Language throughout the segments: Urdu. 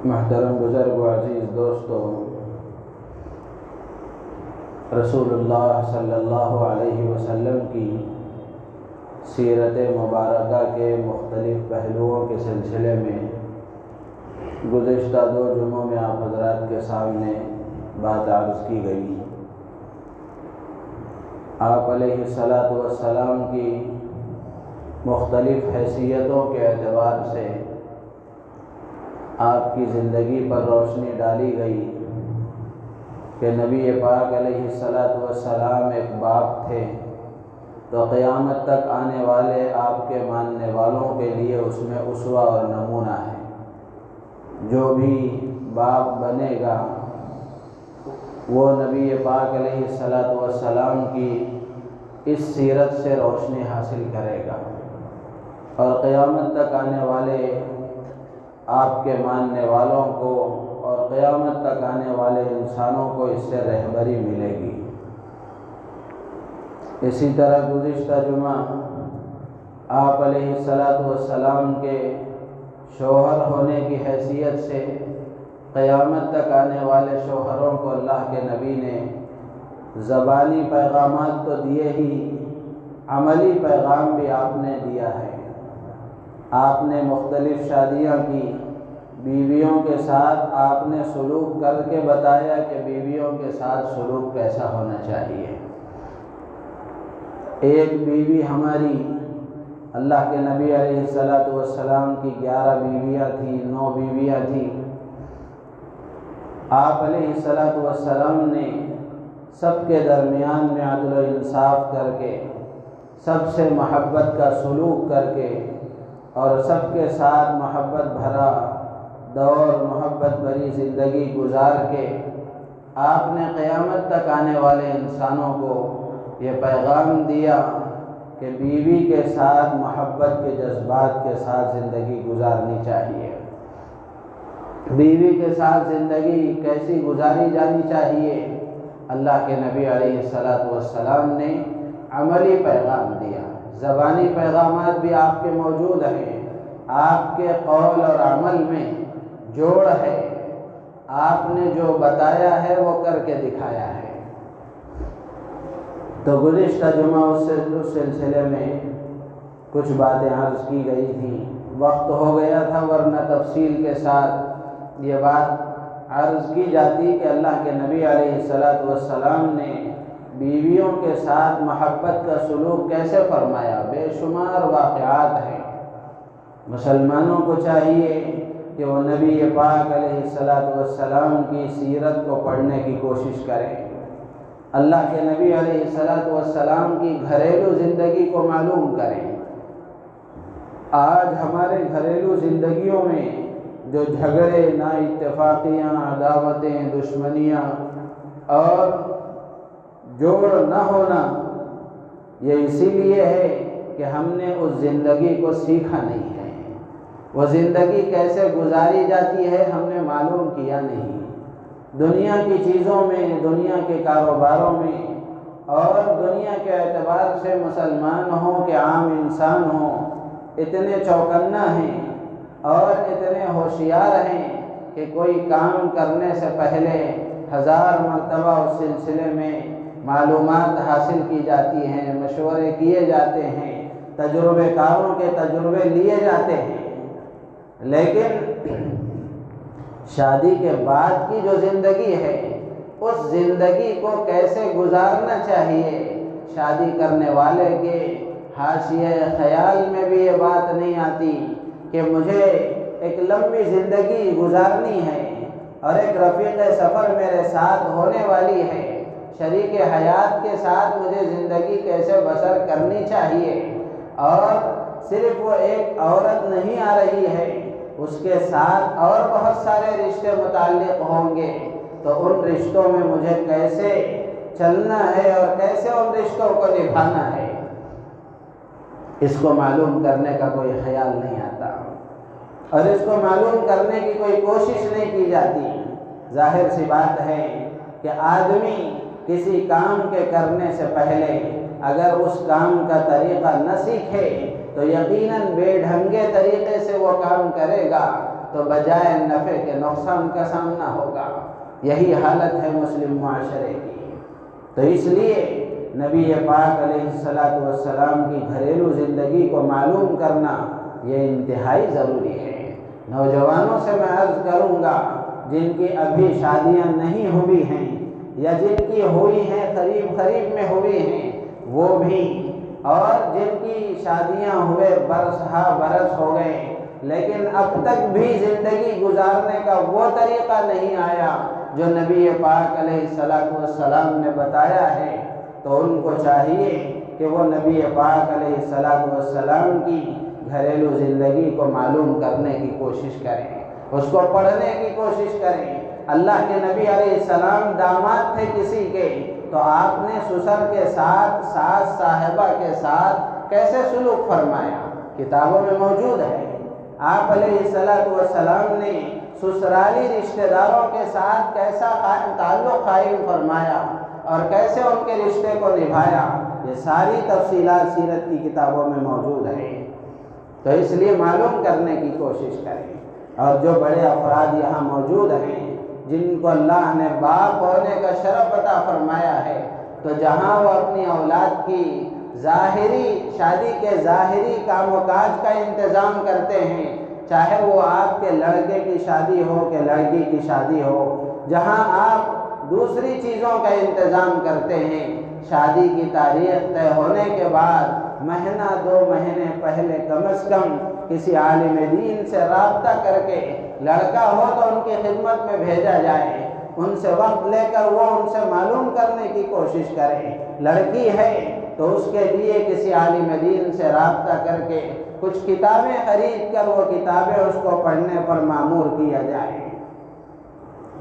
محترم بزرگ و عزیز دوستو، رسول اللہ صلی اللہ علیہ وسلم کی سیرت مبارکہ کے مختلف پہلوؤں کے سلسلے میں گزشتہ 2 جمعوں میں آپ حضرات کے سامنے بات عرض کی گئی۔ آپ علیہ السلام کی مختلف حیثیتوں کے اعتبار سے آپ کی زندگی پر روشنی ڈالی گئی کہ نبی پاک علیہ السلام ایک باپ تھے تو قیامت تک آنے والے آپ کے ماننے والوں کے لیے اس میں اسوہ اور نمونہ ہے۔ جو بھی باپ بنے گا وہ نبی پاک علیہ السلام کی اس سیرت سے روشنی حاصل کرے گا اور قیامت تک آنے والے آپ کے ماننے والوں کو اور قیامت تک آنے والے انسانوں کو اس سے رہبری ملے گی۔ اسی طرح گزشتہ جمعہ آپ علیہ السلام کے شوہر ہونے کی حیثیت سے قیامت تک آنے والے شوہروں کو اللہ کے نبی نے زبانی پیغامات تو دیے ہی، عملی پیغام بھی آپ نے دیا ہے۔ آپ نے مختلف شادیاں کی، بیویوں کے ساتھ آپ نے سلوک کر کے بتایا کہ بیویوں کے ساتھ سلوک کیسا ہونا چاہیے۔ ایک بیوی ہماری اللہ کے نبی علیہ السلام کی 11 بیویاں تھیں، 9 بیویاں تھیں۔ آپ علیہ السلام نے سب کے درمیان میں عدل و انصاف کر کے، سب سے محبت کا سلوک کر کے اور سب کے ساتھ محبت بھرا دور، محبت بھری زندگی گزار کے آپ نے قیامت تک آنے والے انسانوں کو یہ پیغام دیا کہ بیوی کے ساتھ محبت کے جذبات کے ساتھ زندگی گزارنی چاہیے۔ بیوی کے ساتھ زندگی کیسی گزاری جانی چاہیے، اللہ کے نبی علیہ السلام نے عملی پیغام دیا۔ زبانی پیغامات بھی آپ کے موجود ہیں، آپ کے قول اور عمل میں جوڑ ہے، آپ نے جو بتایا ہے وہ کر کے دکھایا ہے۔ تو گزشتہ جمعہ اس سلسلے میں کچھ باتیں عرض کی گئی تھیں، وقت ہو گیا تھا ورنہ تفصیل کے ساتھ یہ بات عرض کی جاتی کہ اللہ کے نبی علیہ السلام نے بیویوں کے ساتھ محبت کا سلوک کیسے فرمایا۔ بے شمار واقعات ہیں۔ مسلمانوں کو چاہیے کہ وہ نبی پاک علیہ السلام کی سیرت کو پڑھنے کی کوشش کریں، اللہ کے نبی علیہ السلام کی گھریلو زندگی کو معلوم کریں۔ آج ہمارے گھریلو زندگیوں میں جو جھگڑے، نا اتفاقیاں، عداوتیں، دشمنیاں اور جوڑ نہ ہونا، یہ اسی لیے ہے کہ ہم نے اس زندگی کو سیکھا نہیں ہے۔ وہ زندگی کیسے گزاری جاتی ہے ہم نے معلوم کیا نہیں۔ دنیا کی چیزوں میں، دنیا کے کاروباروں میں اور دنیا کے اعتبار سے مسلمان ہوں کہ عام انسان ہوں، اتنے چوکنا ہیں اور اتنے ہوشیار ہیں کہ کوئی کام کرنے سے پہلے 1000 مرتبہ اس سلسلے میں معلومات حاصل کی جاتی ہیں، مشورے کیے جاتے ہیں، تجربے کاروں کے تجربے لیے جاتے ہیں۔ لیکن شادی کے بعد کی جو زندگی ہے، اس زندگی کو کیسے گزارنا چاہیے، شادی کرنے والے کے حاشیے خیال میں بھی یہ بات نہیں آتی کہ مجھے ایک لمبی زندگی گزارنی ہے اور ایک رفیق سفر میرے ساتھ ہونے والی ہے، شریک حیات کے ساتھ مجھے زندگی کیسے بسر کرنی چاہیے، اور صرف وہ ایک عورت نہیں آ رہی ہے، اس کے ساتھ اور بہت سارے رشتے متعلق ہوں گے، تو ان رشتوں میں مجھے کیسے چلنا ہے اور کیسے ان رشتوں کو نبھانا ہے، اس کو معلوم کرنے کا کوئی خیال نہیں آتا اور اس کو معلوم کرنے کی کوئی کوشش نہیں کی جاتی۔ ظاہر سی بات ہے کہ آدمی کسی کام کے کرنے سے پہلے اگر اس کام کا طریقہ نہ سیکھے تو یقیناً بے ڈھنگے طریقے سے وہ کام کرے گا تو بجائے نفع کے نقصان کا سامنا ہوگا۔ یہی حالت ہے مسلم معاشرے کی۔ تو اس لیے نبی پاک علیہ السلام کی گھریلو زندگی کو معلوم کرنا یہ انتہائی ضروری ہے۔ نوجوانوں سے میں عرض کروں گا، جن کی ابھی شادیاں نہیں ہوئی ہیں یا جن کی ہوئی ہیں قریب میں ہوئی ہیں وہ بھی، اور جن کی شادیاں ہوئے برس ہو گئے لیکن اب تک بھی زندگی گزارنے کا وہ طریقہ نہیں آیا جو نبی پاک علیہ السلام نے بتایا ہے، تو ان کو چاہیے کہ وہ نبی پاک علیہ السلام کی گھریلو زندگی کو معلوم کرنے کی کوشش کریں، اس کو پڑھنے کی کوشش کریں۔ اللہ کے نبی علیہ السلام داماد تھے کسی کے، تو آپ نے سسر کے ساتھ، ساس صاحبہ کے ساتھ کیسے سلوک فرمایا، کتابوں میں موجود ہے۔ آپ علیہ السلام نے سسرالی رشتہ داروں کے ساتھ کیسا تعلق قائم فرمایا اور کیسے ان کے رشتے کو نبھایا، یہ ساری تفصیلات سیرت کی کتابوں میں موجود ہے۔ تو اس لیے معلوم کرنے کی کوشش کریں۔ اور جو بڑے افراد یہاں موجود ہیں جن کو اللہ نے باپ ہونے کا شرف عطا فرمایا ہے، تو جہاں وہ اپنی اولاد کی شادی کے ظاہری کام و کاج کا انتظام کرتے ہیں، چاہے وہ آپ کے لڑکے کی شادی ہو کہ لڑکی کی شادی ہو، جہاں آپ دوسری چیزوں کا انتظام کرتے ہیں، شادی کی تاریخ طے ہونے کے بعد مہینہ 2 مہینے پہلے کم از کم کسی عالم دین سے رابطہ کر کے، لڑکا ہو تو ان کی خدمت میں بھیجا جائے، ان سے وقت لے کر وہ ان سے معلوم کرنے کی کوشش کریں۔ لڑکی ہے تو اس کے لیے کسی عالم دین سے رابطہ کر کے کچھ کتابیں خرید کر وہ کتابیں اس کو پڑھنے پر مامور کیا جائے،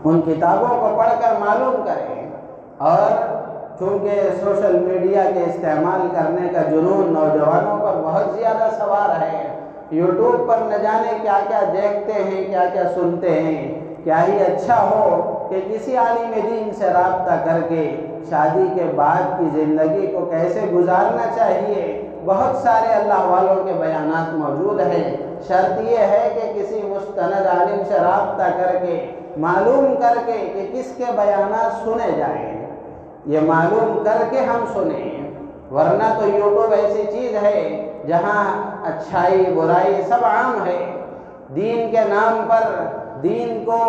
ان کتابوں کو پڑھ کر معلوم کریں۔ اور چونکہ سوشل میڈیا کے استعمال کرنے کا جنون نوجوانوں پر بہت زیادہ سوار ہے، یوٹیوب پر نہ جانے کیا کیا دیکھتے ہیں، کیا کیا سنتے ہیں، کیا ہی اچھا ہو کہ کسی عالم دین سے رابطہ کر کے شادی کے بعد کی زندگی کو کیسے گزارنا چاہیے، بہت سارے اللہ والوں کے بیانات موجود ہیں۔ شرط یہ ہے کہ کسی مستند عالم سے رابطہ کر کے معلوم کر کے کہ کس کے بیانات سنے جائیں، یہ معلوم کر کے ہم سنیں، ورنہ تو یوٹیوب ایسی چیز ہے جہاں اچھائی برائی سب عام ہے۔ دین کے نام پر دین کو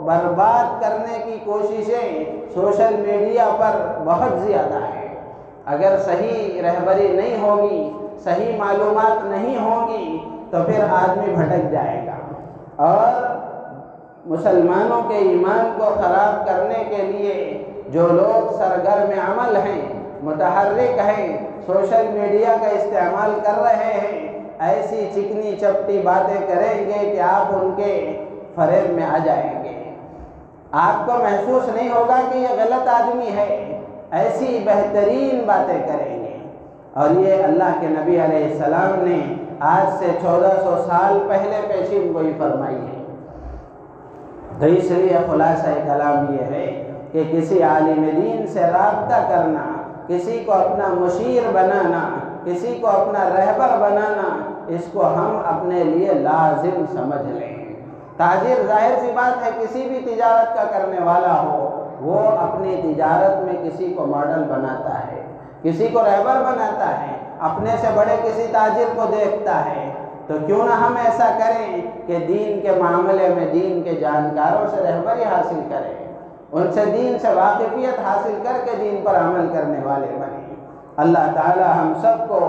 برباد کرنے کی کوششیں سوشل میڈیا پر بہت زیادہ ہیں۔ اگر صحیح رہبری نہیں ہوگی، صحیح معلومات نہیں ہوں گی تو پھر آدمی بھٹک جائے گا، اور مسلمانوں کے ایمان کو خراب کرنے کے لیے جو لوگ سرگرم عمل ہیں، متحرک ہیں، سوشل میڈیا کا استعمال کر رہے ہیں، ایسی چکنی چپٹی باتیں کریں گے کہ آپ ان کے فریب میں آ جائیں گے۔ آپ کو محسوس نہیں ہوگا کہ یہ غلط آدمی ہے، ایسی بہترین باتیں کریں گے۔ اور یہ اللہ کے نبی علیہ السلام نے آج سے 1400 سال پہلے پیشین گوئی فرمائی ہے۔ تو اس لیے خلاصہ کلام یہ ہے کہ کسی عالم دین سے رابطہ کرنا، کسی کو اپنا مشیر بنانا، کسی کو اپنا رہبر بنانا، اس کو ہم اپنے لیے لازم سمجھ لیں۔ تاجر ظاہر سی بات ہے کسی بھی تجارت کا کرنے والا ہو، وہ اپنی تجارت میں کسی کو ماڈل بناتا ہے، کسی کو رہبر بناتا ہے، اپنے سے بڑے کسی تاجر کو دیکھتا ہے۔ تو کیوں نہ ہم ایسا کریں کہ دین کے معاملے میں دین کے جانکاروں سے رہبری حاصل کریں، ان سے دین سے واقفیت حاصل کر کے دین پر عمل کرنے والے بنیں۔ اللہ تعالی ہم سب کو،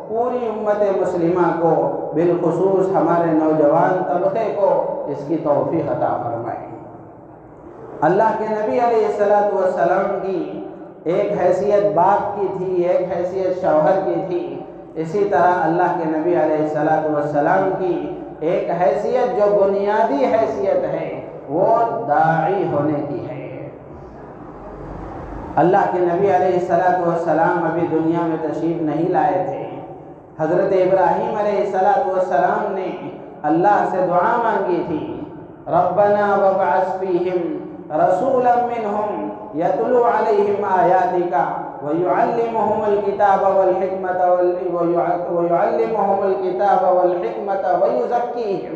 پوری امت مسلمہ کو، بالخصوص ہمارے نوجوان طبقے کو اس کی توفیق عطا فرمائے۔ اللہ کے نبی علیہ السلام کی ایک حیثیت باپ کی تھی، ایک حیثیت شوہر کی تھی، اسی طرح اللہ کے نبی علیہ السلام کی ایک حیثیت جو بنیادی حیثیت ہے وہ داعی ہونے کی ہے۔ اللہ کے نبی علیہ السلام ابھی دنیا میں تشریف نہیں لائے تھے۔ حضرت ابراہیم علیہ السلام نے اللہ سے دعا مانگی تھی، ربنا وابعث فیہم رسولا منہم یتلو علیہم آیاتک ویعلمہم الکتاب والحکمت ویزکیہم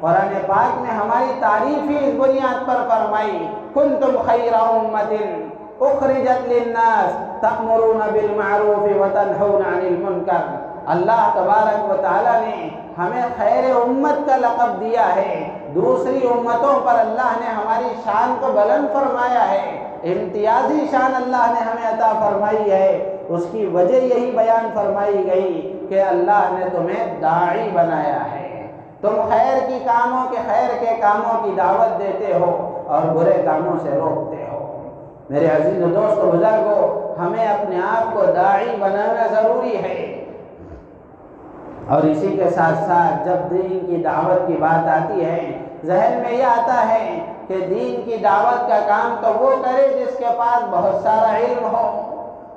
قرآن پاک نے ہماری تعریف ہی اس بنیاد پر فرمائی، کنتم خیر امۃ اخرجت للناس تأمرون بالمعروف وتنہون عن المنکر۔ اللہ تبارک و تعالیٰ نے ہمیں خیر امت کا لقب دیا ہے، دوسری امتوں پر اللہ نے ہماری شان کو بلند فرمایا ہے، امتیازی شان اللہ نے ہمیں عطا فرمائی ہے۔ اس کی وجہ یہی بیان فرمائی گئی کہ اللہ نے تمہیں داعی بنایا ہے، تم خیر کے کاموں کی دعوت دیتے ہو اور برے کاموں سے روکتے ہو۔ میرے عزیز دوست و بزرگوں، ہمیں اپنے آپ کو داعی بنانا ضروری ہے، اور اسی کے ساتھ ساتھ جب دین کی دعوت کی بات آتی ہے، ذہن میں یہ آتا ہے کہ دین کی دعوت کا کام تو وہ کرے جس کے پاس بہت سارا علم ہو،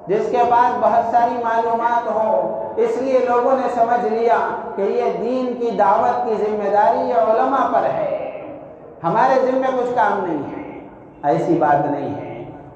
جس کے پاس بہت ساری معلومات ہو۔ اس لیے لوگوں نے سمجھ لیا کہ یہ دین کی دعوت کی ذمہ داری یہ علماء پر ہے، ہمارے ذمہ کچھ کام نہیں ہے۔ ایسی بات نہیں ہے۔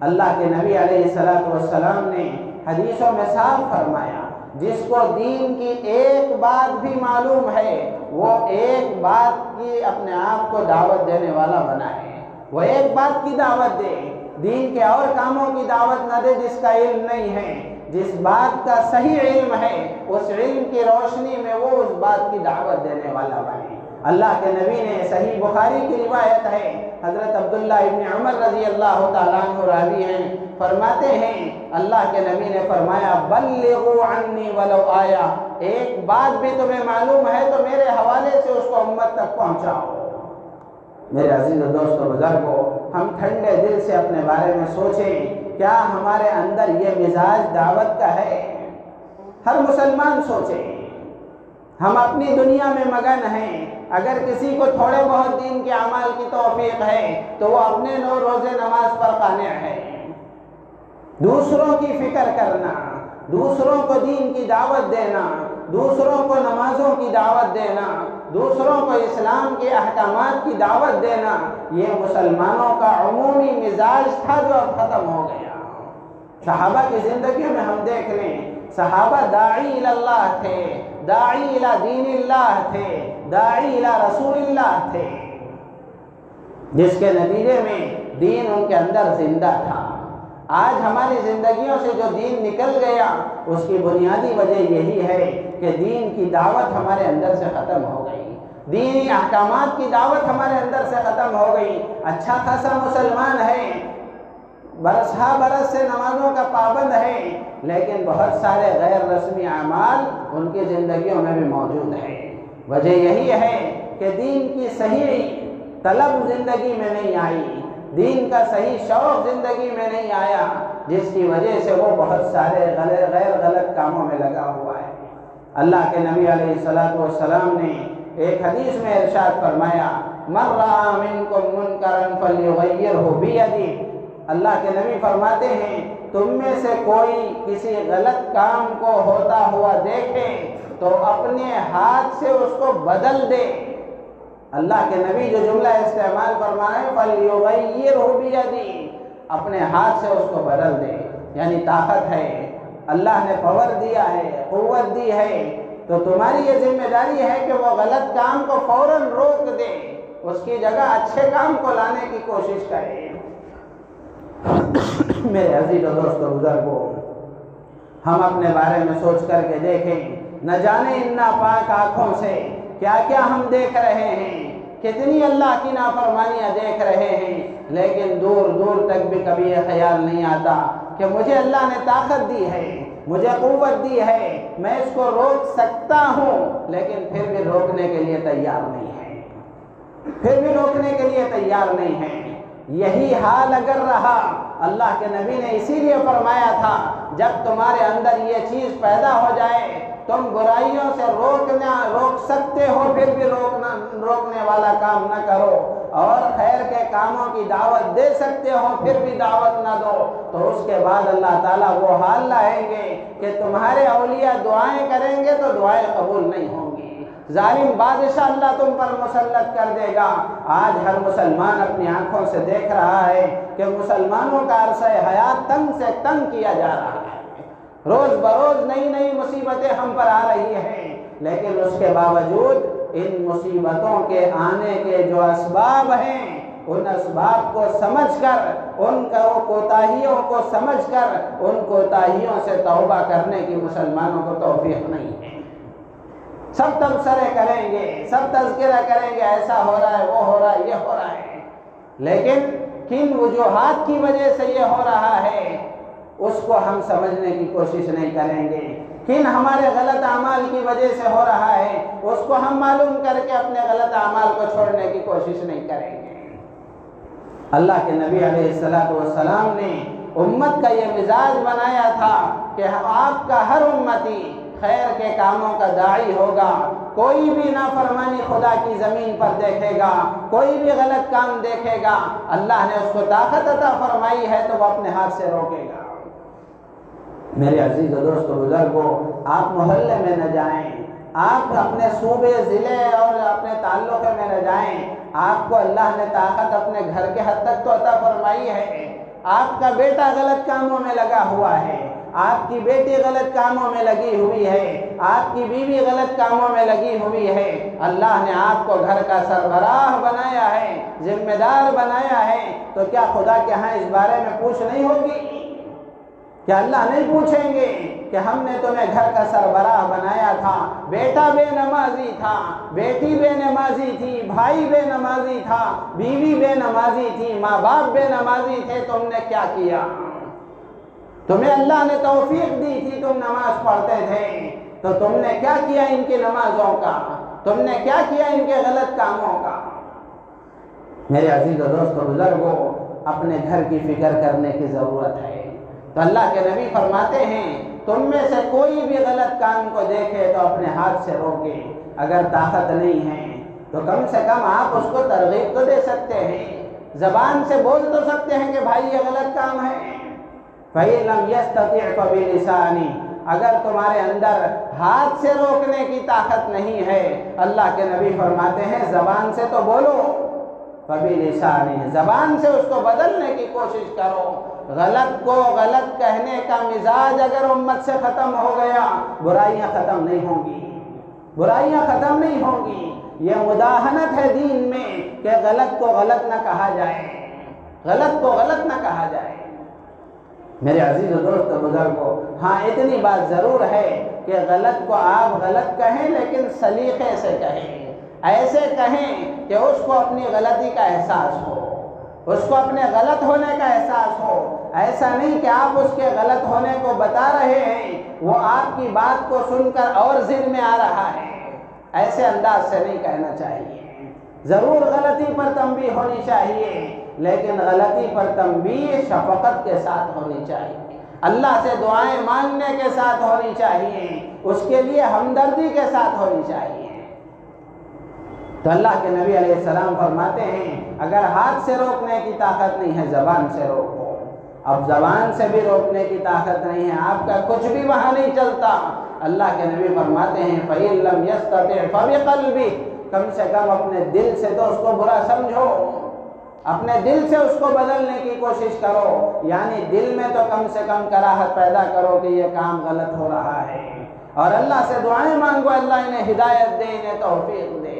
اللہ کے نبی علیہ السلام نے حدیثوں میں صاف فرمایا، جس کو دین کی ایک بات بھی معلوم ہے وہ ایک بات کی اپنے آپ کو دعوت دینے والا بنائے، وہ ایک بات کی دعوت دے، دین کے اور کاموں کی دعوت نہ دے جس کا علم نہیں ہے۔ جس بات کا صحیح علم ہے اس علم کی روشنی میں وہ اس بات کی دعوت دینے والا بنے۔ اللہ کے نبی نے، صحیح بخاری کی روایت ہے، حضرت عبداللہ ابن عمر رضی اللہ تعالیٰ عنہ راوی ہیں، فرماتے ہیں اللہ کے نبی نے فرمایا، بلغوا عنی ولو آیا، ایک بات بھی تمہیں معلوم ہے تو میرے حوالے سے اس کو امت تک پہنچاؤ۔ میرے عزیز دوست و بزرگوں، ہم ٹھنڈے دل سے اپنے بارے میں سوچیں، کیا ہمارے اندر یہ مزاج دعوت کا ہے؟ ہر مسلمان سوچے، ہم اپنی دنیا میں مگن ہیں، اگر کسی کو تھوڑے بہت دین کے اعمال کی توفیق ہے تو وہ اپنے روزے نماز پر قانع ہے۔ دوسروں کی فکر کرنا، دوسروں کو دین کی دعوت دینا، دوسروں کو نمازوں کی دعوت دینا، دوسروں کو اسلام کے احکامات کی دعوت دینا، یہ مسلمانوں کا عمومی مزاج تھا جو اب ختم ہو گیا۔ صحابہ کی زندگیوں میں ہم دیکھ لیں، صحابہ داعی اللہ تھے، داعی دین اللہ تھے، داعی رسول اللہ تھے، جس کے نتیجے میں دین ان کے اندر زندہ تھا۔ آج ہماری زندگیوں سے جو دین نکل گیا اس کی بنیادی وجہ یہی ہے کہ دین کی دعوت ہمارے اندر سے ختم ہو گئی، دینی احکامات کی دعوت ہمارے اندر سے ختم ہو گئی۔ اچھا خاصا مسلمان ہے، برس سے نمازوں کا پابند ہے، لیکن بہت سارے غیر رسمی اعمال ان کی زندگیوں میں بھی موجود ہے۔ وجہ یہی ہے کہ دین کی صحیح طلب زندگی میں نہیں آئی، دین کا صحیح شوق زندگی میں نہیں آیا، جس کی وجہ سے وہ بہت سارے غیر غلط کاموں میں لگا ہوا ہے۔ اللہ کے نبی علیہ السلام نے ایک حدیث میں ارشاد فرمایا، من رأى منکم منکرا فلیغیرہ بیدہ۔ اللہ کے نبی فرماتے ہیں، تم میں سے کوئی کسی غلط کام کو ہوتا ہوا دیکھے تو اپنے ہاتھ سے اس کو بدل دے۔ اللہ کے نبی جو جملہ استعمال فرمائے، فَلْيُغَيِّرْهُ بِيَدِهِ، اپنے ہاتھ سے اس کو بدل دے، یعنی طاقت ہے، اللہ نے پاور دیا ہے، قوت دی ہے، تو تمہاری یہ ذمہ داری ہے کہ وہ غلط کام کو فوراً روک دے، اس کی جگہ اچھے کام کو لانے کی کوشش کرے۔ میرے عزیز و دوست و بزرگوں، ہم اپنے بارے میں سوچ کر کے دیکھیں، نہ جانے ان ناپاک آنکھوں سے کیا کیا ہم دیکھ رہے ہیں، کتنی اللہ کی نافرمانیاں دیکھ رہے ہیں، لیکن دور دور تک بھی کبھی یہ خیال نہیں آتا کہ مجھے اللہ نے طاقت دی ہے، مجھے قوت دی ہے، میں اس کو روک سکتا ہوں، لیکن پھر بھی روکنے کے لیے تیار نہیں ہے، پھر بھی روکنے کے لیے تیار نہیں ہے۔ یہی حال اگر رہا، اللہ کے نبی نے اسی لیے فرمایا تھا، جب تمہارے اندر یہ چیز پیدا ہو جائے، تم برائیوں سے روک سکتے ہو پھر بھی روکنے والا کام نہ کرو، اور خیر کے کاموں کی دعوت دے سکتے ہو پھر بھی دعوت نہ دو، تو اس کے بعد اللہ تعالیٰ وہ حال لائیں گے کہ تمہارے اولیاء دعائیں کریں گے تو دعائیں قبول نہیں ہوں گی، ظالم بادشاہ اللہ تم پر مسلط کر دے گا۔ آج ہر مسلمان اپنی آنکھوں سے دیکھ رہا ہے کہ مسلمانوں کا عرصہ حیات تنگ سے تنگ کیا جا رہا ہے، روز بروز نئی نئی مصیبتیں ہم پر آ رہی ہیں، لیکن اس کے باوجود ان مصیبتوں کے آنے کے جو اسباب ہیں ان اسباب کو سمجھ کر، ان کوتاہیوں کو سمجھ کر ان کوتاہیوں سے توبہ کرنے کی مسلمانوں کو توفیق نہیں ہے۔ سب تبصرے کریں گے، سب تذکرہ کریں گے، ایسا ہو رہا ہے، وہ ہو رہا ہے، یہ ہو رہا ہے، لیکن کن وجوہات کی وجہ سے یہ ہو رہا ہے اس کو ہم سمجھنے کی کوشش نہیں کریں گے۔ کن ہمارے غلط اعمال کی وجہ سے ہو رہا ہے اس کو ہم معلوم کر کے اپنے غلط اعمال کو چھوڑنے کی کوشش نہیں کریں گے۔ اللہ کے نبی علیہ السلام نے امت کا یہ مزاج بنایا تھا کہ آپ کا ہر امتی خیر کے کاموں کا داعی ہوگا، کوئی بھی نافرمانی خدا کی زمین پر دیکھے گا، کوئی بھی غلط کام دیکھے گا، اللہ نے اس کو طاقت عطا فرمائی ہے تو وہ اپنے ہاتھ سے روکے گا۔ میرے عزیز و دوست و بزرگوں، آپ محلے میں نہ جائیں، آپ اپنے صوبے، ضلع اور اپنے تعلقے میں نہ جائیں، آپ کو اللہ نے طاقت اپنے گھر کے حد تک تو عطا فرمائی ہے۔ آپ کا بیٹا غلط کاموں میں لگا ہوا ہے، آپ کی بیٹی غلط کاموں میں لگی ہوئی ہے، آپ کی بیوی غلط کاموں میں لگی ہوئی ہے، اللہ نے آپ کو گھر کا سربراہ بنایا ہے، ذمہ دار بنایا ہے، تو کیا خدا کے ہاں اس بارے میں پوچھ نہیں ہوگی؟ کیا اللہ نہیں پوچھیں گے کہ ہم نے تمہیں گھر کا سربراہ بنایا تھا، بیٹا بے نمازی تھا، بیٹی بے نمازی تھی، بھائی بے نمازی تھا، بیوی بے نمازی تھی، ماں باپ بے نمازی تھے، تم نے کیا کیا؟ تمہیں اللہ نے توفیق دی تھی، تم نماز پڑھتے تھے، تو تم نے کیا کیا ان کی نمازوں کا؟ تم نے کیا کیا ان کے غلط کاموں کا؟ میرے عزیز و دوست و بزرگوں، اپنے گھر کی فکر کرنے کی ضرورت ہے۔ تو اللہ کے نبی فرماتے ہیں تم میں سے کوئی بھی غلط کام کو دیکھے تو اپنے ہاتھ سے روکے، اگر طاقت نہیں ہے تو کم سے کم آپ اس کو ترغیب تو دے سکتے ہیں، زبان سے بول تو سکتے ہیں کہ بھائی یہ غلط کام ہے۔ فَإِن لَمْ يَسْتَطِعْ فَبِلِسَانِهِ، اگر تمہارے اندر ہاتھ سے روکنے کی طاقت نہیں ہے، اللہ کے نبی فرماتے ہیں زبان سے تو بولو، فَبِلِسَانِهِ، زبان سے اس کو بدلنے کی کوشش کرو۔ غلط کو غلط کہنے کا مزاج اگر امت سے ختم ہو گیا، برائیاں ختم نہیں ہوں گی، برائیاں ختم نہیں ہوں گی۔ یہ مداہنت ہے دین میں کہ غلط کو غلط نہ کہا جائے، غلط کو غلط نہ کہا جائے۔ میرے عزیز و دوست و بزرگوں، ہاں اتنی بات ضرور ہے کہ غلط کو آپ غلط کہیں لیکن سلیقے سے کہیں، ایسے کہیں کہ اس کو اپنی غلطی کا احساس ہو، اس کو اپنے غلط ہونے کا احساس ہو۔ ایسا نہیں کہ آپ اس کے غلط ہونے کو بتا رہے ہیں، وہ آپ کی بات کو سن کر اور ضد میں آ رہا ہے، ایسے انداز سے نہیں کہنا چاہیے۔ ضرور غلطی پر تنبیہ ہونی چاہیے، لیکن غلطی پر تنبیہ شفقت کے ساتھ ہونی چاہیے، اللہ سے دعائیں مانگنے کے ساتھ ہونی چاہیے، اس کے لیے ہمدردی کے ساتھ ہونی چاہیے۔ تو اللہ کے نبی علیہ السلام فرماتے ہیں اگر ہاتھ سے روکنے کی طاقت نہیں ہے زبان سے روکو۔ اب زبان سے بھی روکنے کی طاقت نہیں ہے، آپ کا کچھ بھی وہاں نہیں چلتا، اللہ کے نبی فرماتے ہیں فَإِن لَمْ يَسْتَطِعْ فَبِقَلْبِهِ، کم سے کم اپنے دل سے تو اس کو برا سمجھو، اپنے دل سے اس کو بدلنے کی کوشش کرو، یعنی دل میں تو کم سے کم کراہت پیدا کرو کہ یہ کام غلط ہو رہا ہے، اور اللہ سے دعائیں مانگو اللہ انہیں ہدایت دے، انہیں توفیق دے،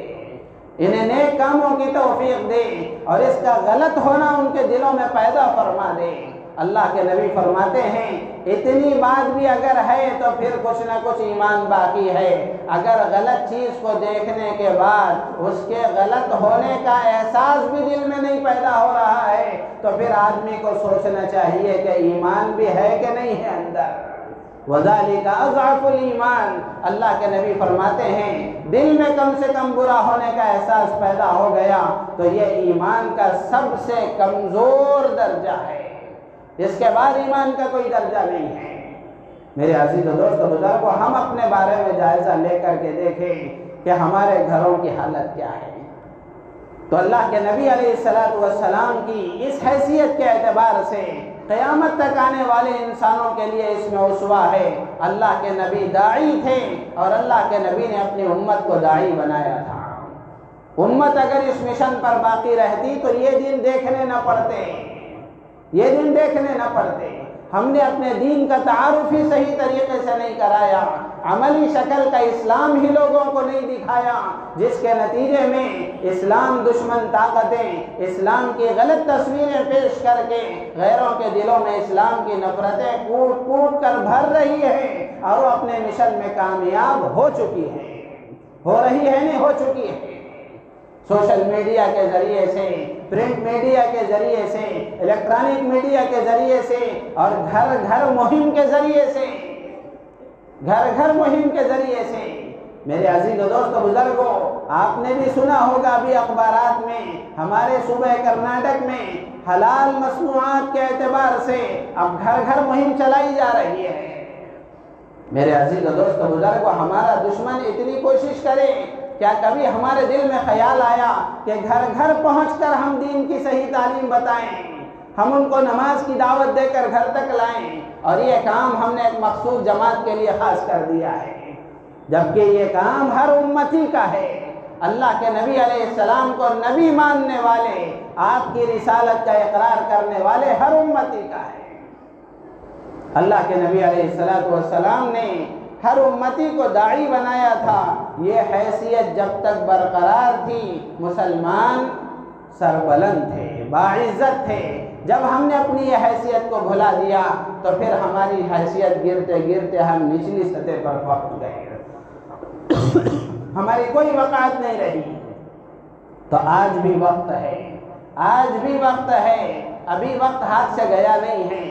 انہیں نیک کاموں کی توفیق دے، اور اس کا غلط ہونا ان کے دلوں میں پیدا فرما دے۔ اللہ کے نبی فرماتے ہیں اتنی بات بھی اگر ہے تو پھر کچھ نہ کچھ ایمان باقی ہے۔ اگر غلط چیز کو دیکھنے کے بعد اس کے غلط ہونے کا احساس بھی دل میں نہیں پیدا ہو رہا ہے تو پھر آدمی کو سوچنا چاہیے کہ ایمان بھی ہے کہ نہیں ہے اندر۔ وَذَلِكَ أَضْعَفُ الْإِيمَانِ، اللہ کے نبی فرماتے ہیں دل میں کم سے کم برا ہونے کا احساس پیدا ہو گیا تو یہ ایمان کا سب سے کمزور درجہ ہے، اس کے بعد ایمان کا کوئی درجہ نہیں ہے۔ میرے عزیز و دوست و بزرگوں، ہم اپنے بارے میں جائزہ لے کر کے دیکھیں کہ ہمارے گھروں کی حالت کیا ہے۔ تو اللہ کے نبی علیہ السلام کی اس حیثیت کے اعتبار سے قیامت تک آنے والے انسانوں کے لیے اس میں اسوہ ہے۔ اللہ کے نبی داعی تھے اور اللہ کے نبی نے اپنی امت کو داعی بنایا تھا۔ امت اگر اس مشن پر باقی رہتی تو یہ دن دیکھنے نہ پڑتے، یہ دن دیکھنے نہ پڑتے۔ ہم نے اپنے دین کا تعارف ہی صحیح طریقے سے نہیں کرایا، عملی شکل کا اسلام ہی لوگوں کو نہیں دکھایا، جس کے نتیجے میں اسلام دشمن طاقتیں اسلام کی غلط تصویریں پیش کر کے غیروں کے دلوں میں اسلام کی نفرتیں کوٹ کوٹ کر بھر رہی ہیں، اور وہ اپنے مشن میں کامیاب ہو چکی ہے، ہو رہی ہے نہیں ہو چکی ہے۔ سوشل میڈیا کے ذریعے سے، پرنٹ میڈیا کے ذریعے سے، الیکٹرانک میڈیا کے ذریعے سے، اور گھر گھر مہم کے ذریعے سے، گھر گھر مہم کے ذریعے سے، میرے عزیز و دوست بزرگوں، آپ نے بھی سنا ہوگا ابھی اخبارات میں، ہمارے صوبہ کرناٹک میں حلال مصنوعات کے اعتبار سے اب گھر گھر مہم چلائی جا رہی ہے۔ میرے عزیز و دوست بزرگوں، ہمارا دشمن اتنی کوشش کرے، کیا کبھی ہمارے دل میں خیال آیا کہ گھر گھر پہنچ کر ہم دین کی صحیح تعلیم بتائیں، ہم ان کو نماز کی دعوت دے کر گھر تک لائیں؟ اور یہ کام ہم نے ایک مخصوص جماعت کے لیے خاص کر دیا ہے، جبکہ یہ کام ہر امتی کا ہے۔ اللہ کے نبی علیہ السلام کو نبی ماننے والے، آپ کی رسالت کا اقرار کرنے والے ہر امتی کا ہے۔ اللہ کے نبی علیہ السلام نے ہر امتی کو داعی بنایا تھا۔ یہ حیثیت جب تک برقرار تھی، مسلمان سربلند تھے، باعزت تھے۔ جب ہم نے اپنی یہ حیثیت کو بھلا دیا تو پھر ہماری حیثیت گرتے گرتے ہم نچلی سطح پر پہنچ گئے، ہماری کوئی وقعت نہیں رہی۔ تو آج بھی وقت ہے، آج بھی وقت ہے، ابھی وقت ہاتھ سے گیا نہیں ہے۔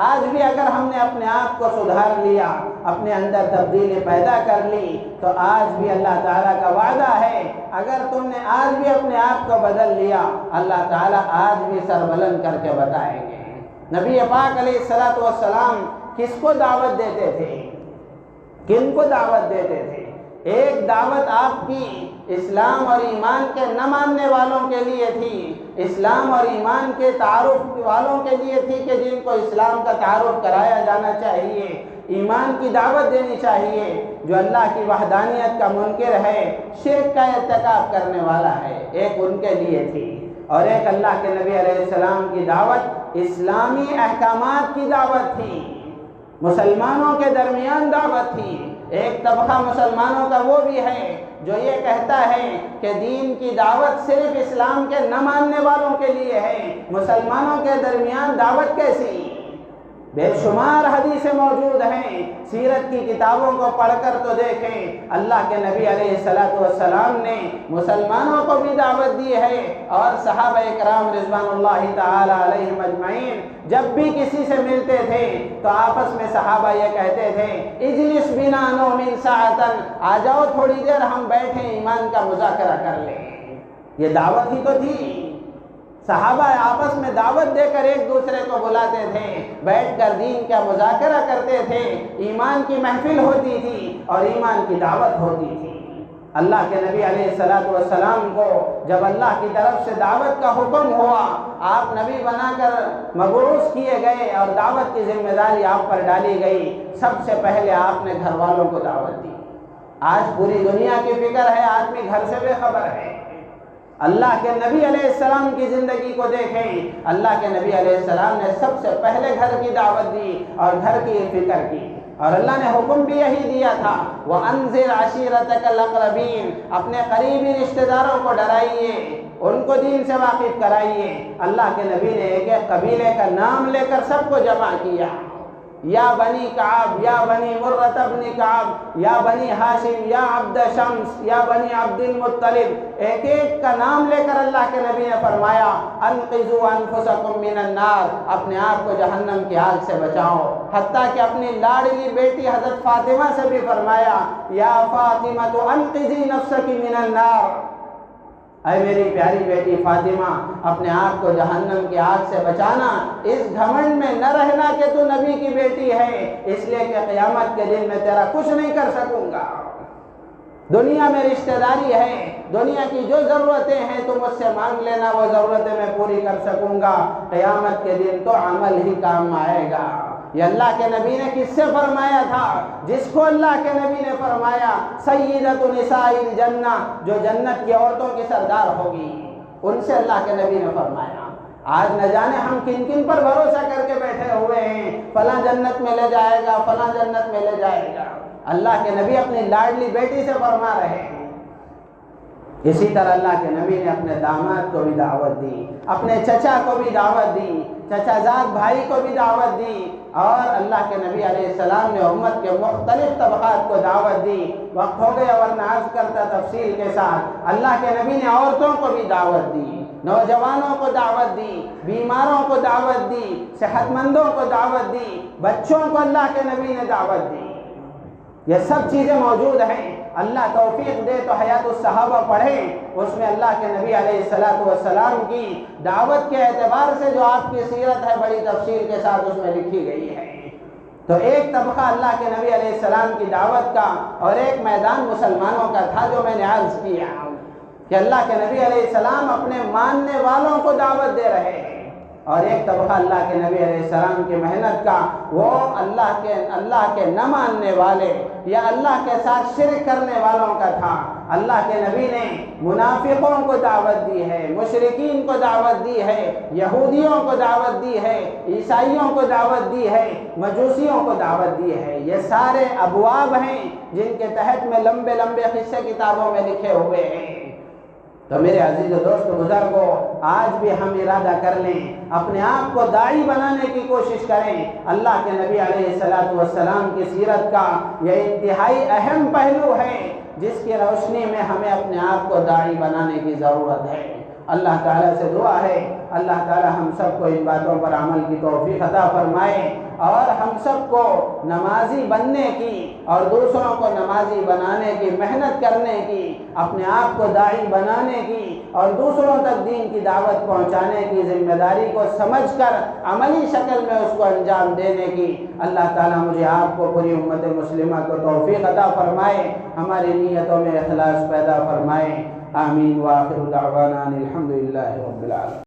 آج بھی اگر ہم نے اپنے آپ کو سدھار لیا، اپنے اندر تبدیلی پیدا کر لی، تو آج بھی اللہ تعالیٰ کا وعدہ ہے، اگر تم نے آج بھی اپنے آپ کو بدل لیا، اللہ تعالیٰ آج بھی سربلند کر کے بتائیں گے۔ نبی پاک علیہ السلام کس کو دعوت دیتے تھے؟ کن کو دعوت دیتے تھے؟ ایک دعوت آپ کی اسلام اور ایمان کے نہ ماننے والوں کے لیے تھی، اسلام اور ایمان کے تعارف والوں کے لیے تھی کہ جن کو اسلام کا تعارف کرایا جانا چاہیے، ایمان کی دعوت دینی چاہیے۔ جو اللہ کی وحدانیت کا منکر ہے، شرک کا ارتکاب کرنے والا ہے، ایک ان کے لیے تھی، اور ایک اللہ کے نبی علیہ السلام کی دعوت اسلامی احکامات کی دعوت تھی، مسلمانوں کے درمیان دعوت تھی۔ ایک طبقہ مسلمانوں کا وہ بھی ہے جو یہ کہتا ہے کہ دین کی دعوت صرف اسلام کے نہ ماننے والوں کے لیے ہے، مسلمانوں کے درمیان دعوت کیسی؟ بے شمار حدیثیں موجود ہیں، سیرت کی کتابوں کو پڑھ کر تو دیکھیں، اللہ کے نبی علیہ السلام نے مسلمانوں کو بھی دعوت دی ہے، اور صحابہ کرام رضوان اللہ تعالی علیہم اجمعین جب بھی کسی سے ملتے تھے تو آپس میں صحابہ یہ کہتے تھے، اجلس بنا نؤمن ساعتن، آ جاؤ تھوڑی دیر ہم بیٹھیں ایمان کا مذاکرہ کر لیں۔ یہ دعوت ہی تو تھی۔ صحابہ آپس میں دعوت دے کر ایک دوسرے کو بلاتے تھے، بیٹھ کر دین کا مذاکرہ کرتے تھے، ایمان کی محفل ہوتی تھی اور ایمان کی دعوت ہوتی تھی۔ اللہ کے نبی علیہ السلام کو جب اللہ کی طرف سے دعوت کا حکم ہوا، آپ نبی بنا کر مبعوث کیے گئے اور دعوت کی ذمہ داری آپ پر ڈالی گئی، سب سے پہلے آپ نے گھر والوں کو دعوت دی۔ آج پوری دنیا کی فکر ہے، آدمی گھر سے بے خبر ہے۔ اللہ کے نبی علیہ السلام کی زندگی کو دیکھیں، اللہ کے نبی علیہ السلام نے سب سے پہلے گھر کی دعوت دی اور گھر کی فکر کی، اور اللہ نے حکم بھی یہی دیا تھا، وَأَنذِرْ عَشِيرَتَكَ الْأَقْرَبِينَ، اپنے قریبی رشتہ داروں کو ڈرائیے، ان کو دین سے واقف کرائیے۔ اللہ کے نبی نے ایک ایک قبیلے کا نام لے کر سب کو جمع کیا، یا بنی کعب، یا بنی مرۃ بن کعب، یا بنی ہاشم، یا عبد شمس، یا بنی عبد المطلب، ایک ایک کا نام لے کر اللہ کے نبی نے فرمایا، انقذوا انفسکم من النار، اپنے آپ کو جہنم کی آگ سے بچاؤ۔ حتیٰ کہ اپنی لاڈلی بیٹی حضرت فاطمہ سے بھی فرمایا، یا فاطمہ انقذی نفسک من النار، اے میری پیاری بیٹی فاطمہ، اپنے آپ کو جہنم کی آگ سے بچانا، اس گھمنڈ میں نہ رہنا کہ تو نبی کی بیٹی ہے، اس لیے کہ قیامت کے دن میں تیرا کچھ نہیں کر سکوں گا۔ دنیا میں رشتہ داری ہے، دنیا کی جو ضرورتیں ہیں تو مجھ سے مانگ لینا، وہ ضرورتیں میں پوری کر سکوں گا، قیامت کے دن تو عمل ہی کام آئے گا۔ یہ اللہ کے نبی نے کس سے فرمایا تھا؟ جس کو اللہ کے نبی نے فرمایا سیدۃ نساء الجنہ، جو جنت کی عورتوں کی سردار ہوگی، ان سے اللہ کے نبی نے فرمایا۔ آج نہ جانے ہم کن کن پر بھروسہ کر کے بیٹھے ہوئے ہیں، فلاں جنت میں لے جائے گا، فلاں جنت میں لے جائے گا۔ اللہ کے نبی اپنی لاڈلی بیٹی سے فرما رہے ہیں۔ اسی طرح اللہ کے نبی نے اپنے داماد کو بھی دعوت دی، اپنے چچا کو بھی دعوت دی، چچا زاد بھائی کو بھی دعوت دی، اور اللہ کے نبی علیہ السلام نے امت کے مختلف طبقات کو دعوت دی۔ وقت ہو گیا ورنہ عرض کرتا تفصیل کے ساتھ۔ اللہ کے نبی نے عورتوں کو بھی دعوت دی، نوجوانوں کو دعوت دی، بیماروں کو دعوت دی، صحت مندوں کو دعوت دی، بچوں کو اللہ کے نبی نے دعوت دی۔ یہ سب چیزیں موجود ہیں۔ اللہ توفیق دے تو حیات الصحابہ پڑھیں، اس میں اللہ کے نبی علیہ السلام کی دعوت کے اعتبار سے جو آپ کی سیرت ہے بڑی تفصیل کے ساتھ اس میں لکھی گئی ہے۔ تو ایک طبقہ اللہ کے نبی علیہ السلام کی دعوت کا اور ایک میدان مسلمانوں کا تھا جو میں نے عرض کیا کہ اللہ کے نبی علیہ السلام اپنے ماننے والوں کو دعوت دے رہے ہیں، اور ایک طبقہ اللہ کے نبی علیہ السلام کی محنت کا وہ اللہ کے نہ ماننے والے یا اللہ کے ساتھ شرک کرنے والوں کا تھا۔ اللہ کے نبی نے منافقوں کو دعوت دی ہے، مشرکین کو دعوت دی ہے، یہودیوں کو دعوت دی ہے، عیسائیوں کو دعوت دی ہے، مجوسیوں کو دعوت دی ہے۔ یہ سارے ابواب ہیں جن کے تحت میں لمبے لمبے قصے کتابوں میں لکھے ہوئے ہیں۔ تو میرے عزیز و دوست بزرگوں، آج بھی ہم ارادہ کر لیں، اپنے آپ کو داعی بنانے کی کوشش کریں۔ اللہ کے نبی علیہ السلام کی سیرت کا یہ انتہائی اہم پہلو ہے جس کی روشنی میں ہمیں اپنے آپ کو داعی بنانے کی ضرورت ہے۔ اللہ تعالیٰ سے دعا ہے اللہ تعالیٰ ہم سب کو ان باتوں پر عمل کی توفیق عطا فرمائے، اور ہم سب کو نمازی بننے کی اور دوسروں کو نمازی بنانے کی، محنت کرنے کی، اپنے آپ کو داعی بنانے کی اور دوسروں تک دین کی دعوت پہنچانے کی ذمہ داری کو سمجھ کر عملی شکل میں اس کو انجام دینے کی اللہ تعالیٰ مجھے آپ کو پوری امت مسلمہ کو توفیق عطا فرمائے، ہماری نیتوں میں اخلاص پیدا فرمائے۔ آمین۔ وآخر دعوانا الحمدللہ رب العالمین۔